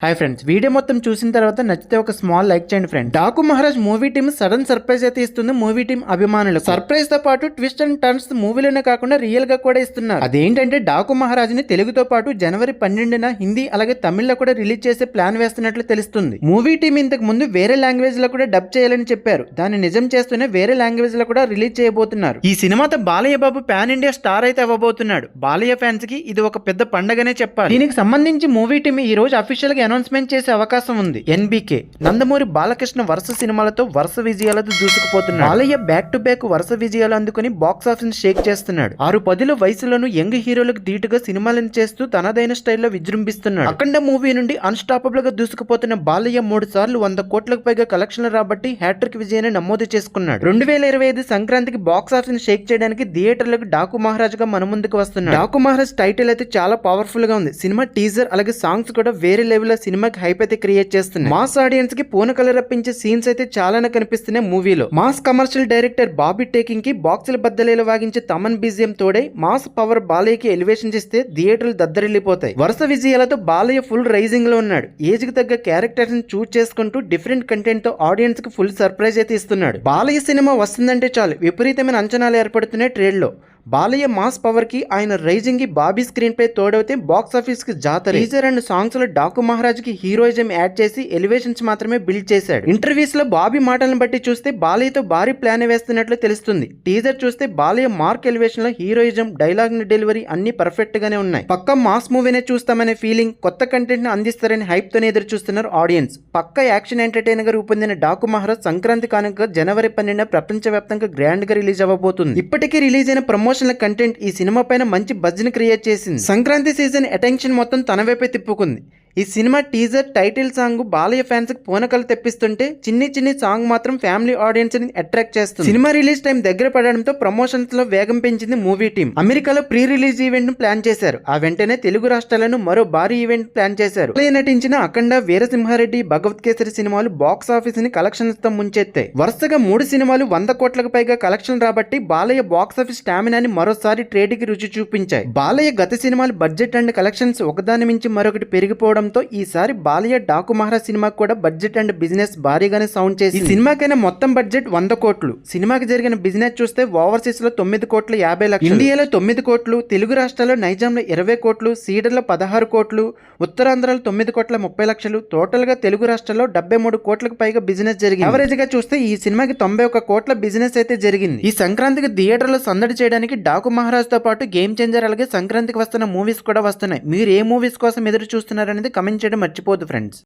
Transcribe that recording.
Hi friends, video మొత్తం చూసిన తర్వాత నచ్చితే ఒక స్మాల్ లైక్ చేయండి friend. Daaku Maharaj movie team sudden surprise అయితే ఇస్తుంది మూవీ టీమ్ అభిమానులు. సర్ప్రైజ్ తో పాటు ట్విస్ట్ అండ్ టర్న్స్ మూవీలోనే కాకుండా రియల్ గా కూడా ఇస్తున్నారు. అదేంటంటే డాకు మహారాజ్ ని తెలుగుతో పాటు జనవరి 12న హిందీ అలాగే తమిళ్లో కూడా రిలీజ్ చేసే ప్లాన్ వేస్తున్నట్లు తెలుస్తుంది. మూవీ టీమ్ ఇంతకు ముందు వేరే లాంగ్వేజ్ లో కూడా డబ్ చేయాలని చెప్పారు. దాన్ని నిజం చేస్తూనే వేరే లాంగ్వేజ్ లో కూడా రిలీజ్ చేయబోతున్నారు. ఈ సినిమాతో Balayya Babu pan India star అయితే అవ్వబోతున్నాడు. బాలయ్య ఫ్యాన్స్ కి ఇది ఒక పెద్ద పండగనే చెప్పాలి. దీనికి సంబంధించి మూవీ టీమ్ ఈ రోజు అఫీషియల్ గా అనౌన్స్మెంట్ చేసే అవకాశం ఉంది. ఎన్బికే నందమూరి బాలకృష్ణ వరుస సినిమాలతో వరుస విజయాలతో దూసుకుపోతున్నాడు. బాలయ్య బ్యాక్ టు బ్యాక్ వరుస విజయాలు అందుకుని బాక్స్ ఆఫీస్ షేక్ చేస్తున్నాడు. 6-10 వయసులోనూ యంగ్ హీరోలకు ధీటుగా సినిమాలను చేస్తూ తనదైన స్టైల్లో విజృంభిస్తున్నాడు. అఖండ మూవీ నుండి అన్స్టాపబుల్ గా దూసుకుపోతున్న బాలయ్య 3 సార్లు 100 కోట్లకు పైగా కలెక్షన్లు రాబట్టి హ్యాట్రిక్ విజయాన్ని నమోదు చేసుకున్నాడు. 2025 సంక్రాంతికి బాక్స్ ఆఫీస్ షేక్ చేయడానికి థియేటర్లకు డాకు మహారాజ్ గా మన ముందుకు వస్తున్నాడు. డాకు మహారాజ్ టైటిల్ అయితే చాలా పవర్ఫుల్ గా ఉంది. సినిమా టీజర్ అలాగే సాంగ్స్ కూడా వేరే లెవెల్ లో సినిమాకి హైప్ అయితే క్రియేట్ చేస్తున్నాయి. మాస్ ఆడియన్స్ కి పూనకలు రప్పించే సీన్స్ అయితే చాలానే కనిపిస్తున్నాయి మూవీలో. Mass commercial director Bobby taking కి బాక్సుల బద్దలేలు వాగించే తమన్ బీజియం తోడై మాస్ పవర్ బాలయ్యకి ఎలివేషన్ చేస్తే థియేటర్లు దద్దరిల్లిపోతాయి. వరుస విజయాలతో బాలయ్య ఫుల్ రైజింగ్ లో ఉన్నాడు. ఏజ్ కి తగ్గ క్యారెక్టర్స్ ని చూస్ చేసుకుంటూ డిఫరెంట్ కంటెంట్ తో ఆడియన్స్ కి ఫుల్ సర్ప్రైజ్ అయితే ఇస్తున్నాడు. బాలయ్య సినిమా వస్తుందంటే చాలు విపరీతమైన అంచనాలు ఏర్పడుతున్నాయి ట్రేడ్ లో. బాలయ్య మాస్ పవర్ కి ఆయన రైజింగ్ కి బాబీ స్క్రీన్ పై తోడవుతే బాక్స్ ఆఫీస్ కి జాతర. టీజర్ అండ్ సాంగ్స్ లో డాకు మహారాజ్ కి హీరోయిజం యాడ్ చేసి ఎలివేషన్స్ మాత్రమే బిల్డ్ చేశాడు. ఇంటర్వ్యూస్ లో బాబీ మాటలను బట్టి చూస్తే బాలయ్యతో భారీ ప్లాన్ వేస్తున్నట్లు తెలుస్తుంది. టీజర్ చూస్తే బాలయ్య మార్క్ ఎలివేషన్ లో హీరోయిజం, డైలాగ్ డెలివరీ అన్ని పర్ఫెక్ట్ గానే ఉన్నాయి. పక్క మాస్ మూవీనే చూస్తామనే ఫీలింగ్, కొత్త కంటెంట్ ని అందిస్తారని హైప్ తోనే ఎదురు చూస్తున్నారు ఆడియన్స్. పక్క యాక్షన్ ఎంటర్టైనర్ గా రూపొందిన డాకు మహారాజ్ సంక్రాంతి కానుక జనవరి 12న ప్రపంచవ్యాప్తంగా గ్రాండ్ గా రిలీజ్ అవ్వబోతుంది. ఇప్పటికే రిలీజ్ అయిన ప్రమోషనల్ కంటెంట్ ఈ సినిమా పైన మంచి బజ్ ని క్రియేట్ చేసింది. సంక్రాంతి సీజన్ అటెన్షన్ మొత్తం తన వైపే తిప్పుకుంది. ఈ cinema teaser, title song Balayya fans కి పూనకలు తెప్పిస్తుంటే చిన్ని సాంగ్ మాత్రం ఫ్యామిలీ ఆడియన్స్ ని అట్రాక్ట్ చేస్తుంది. సినిమా రిలీజ్ టైం దగ్గర పడడంతో ప్రమోషన్స్ లో వేగం పెంచింది మూవీ టీం. అమెరికాలో ప్రీ రిలీజ్ ఈవెంట్ ను ప్లాన్ చేశారు. ఆ వెంటనే తెలుగు రాష్ట్రాలను మరో భారీ ఈవెంట్ ప్లాన్ చేశారు. నటించిన అఖండ, వీరసింహారెడ్డి, భగవత్ కేసరి సినిమాలు బాక్స్ ఆఫీస్ ని కలెక్షన్స్ తో ముంచెత్తాయి. వరుసగా 3 సినిమాలు 100 కోట్లకు పైగా కలెక్షన్ రాబట్టి బాలయ్య బాక్స్ ఆఫీస్ స్టామినాని మరోసారి ట్రేడ్ కి రుచి చూపించాయి. బాలయ్య గత సినిమాలు బడ్జెట్ అండ్ కలెక్షన్స్ ఒకదాని మించి మరొకటి పెరిగిపోవడం ఈసారి బాలయ్య డాకు మహారాజ్ సినిమాకి కూడా బడ్జెట్ అండ్ బిజినెస్ భారీగానే సౌండ్ చేసి ఈ సినిమాకైనా మొత్తం బడ్జెట్ 100 కోట్లు. సినిమాకి జరిగిన బిజినెస్ చూస్తే ఓవర్సీస్ లో 9,50,00,000, ఇండియాలో 9 కోట్లు, తెలుగు రాష్ట్రాల్లో నైజాంలో 20 కోట్లు, సీడర్లో 16 కోట్లు, ఉత్తరాంధ్రలో 9,30,00,000, టోటల్ గా తెలుగు రాష్ట్రాల్లో 73 కోట్లకు పైగా బిజినెస్ జరిగింది. యావరేజ్ గా చూస్తే ఈ సినిమాకి 91 కోట్ల బిజినెస్ అయితే జరిగింది. ఈ సంక్రాంతికి థియేటర్లో సందడి చేయడానికి డాకు మహారాజ్ తో పాటు గేమ్ చేంజర్ అలాగే సంక్రాంతికి వస్తున్న మూవీస్ కూడా వస్తున్నాయి. మీరు ఏ మూవీస్ కోసం ఎదురు చూస్తున్నారనేది కమెంట్ చేయడం మర్చిపోదు ఫ్రెండ్స్.